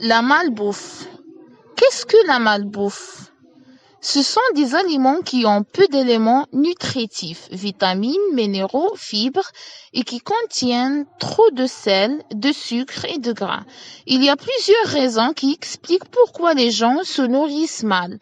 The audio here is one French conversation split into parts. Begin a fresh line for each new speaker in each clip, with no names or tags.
La malbouffe. Qu'est-ce que la malbouffe? Ce sont des aliments qui ont peu d'éléments nutritifs, vitamines, minéraux, fibres et qui contiennent trop de sel, de sucre et de gras. Il y a plusieurs raisons qui expliquent pourquoi les gens se nourrissent mal.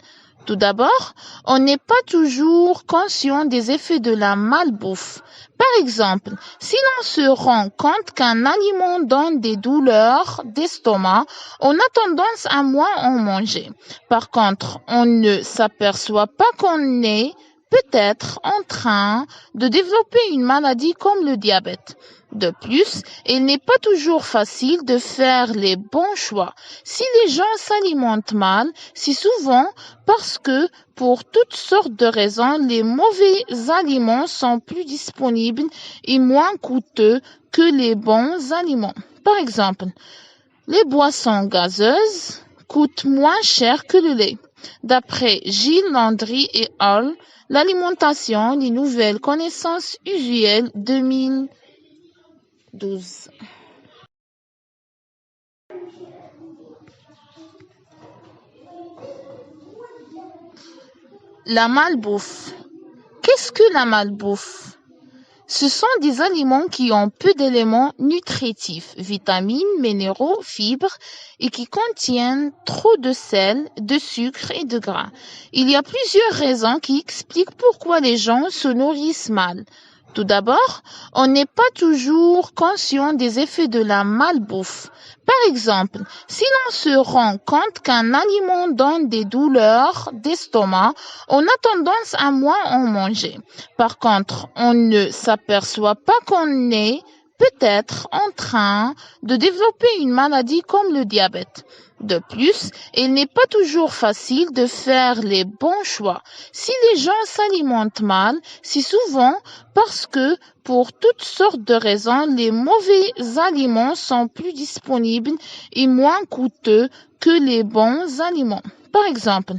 Tout d'abord, on n'est pas toujours conscient des effets de la malbouffe. Par exemple, si l'on se rend compte qu'un aliment donne des douleurs d'estomac, on a tendance à moins en manger. Par contre, on ne s'aperçoit pas qu'on est peut-être en train de développer une maladie comme le diabète. De plus, il n'est pas toujours facile de faire les bons choix. Si les gens s'alimentent mal, c'est souvent parce que, pour toutes sortes de raisons, les mauvais aliments sont plus disponibles et moins coûteux que les bons aliments. Par exemple, les boissons gazeuses coûtent moins cher que le lait. D'après Gilles Landry et Hall, l'alimentation, les nouvelles connaissances usuelles 2012. La malbouffe. Qu'est-ce que la malbouffe? Ce sont des aliments qui ont peu d'éléments nutritifs, vitamines, minéraux, fibres et qui contiennent trop de sel, de sucre et de gras. Il y a plusieurs raisons qui expliquent pourquoi les gens se nourrissent mal. Tout d'abord, on n'est pas toujours conscient des effets de la malbouffe. Par exemple, si l'on se rend compte qu'un aliment donne des douleurs d'estomac, on a tendance à moins en manger. Par contre, on ne s'aperçoit pas qu'on est peut-être en train de développer une maladie comme le diabète. De plus, il n'est pas toujours facile de faire les bons choix. Si les gens s'alimentent mal, c'est souvent parce que, pour toutes sortes de raisons, les mauvais aliments sont plus disponibles et moins coûteux que les bons aliments. Par exemple,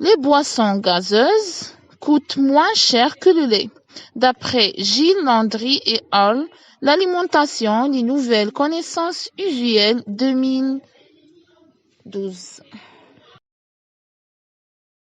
les boissons gazeuses coûtent moins cher que le lait. D'après Gilles Landry et Hall, l'alimentation, les nouvelles connaissances usuelles 2012.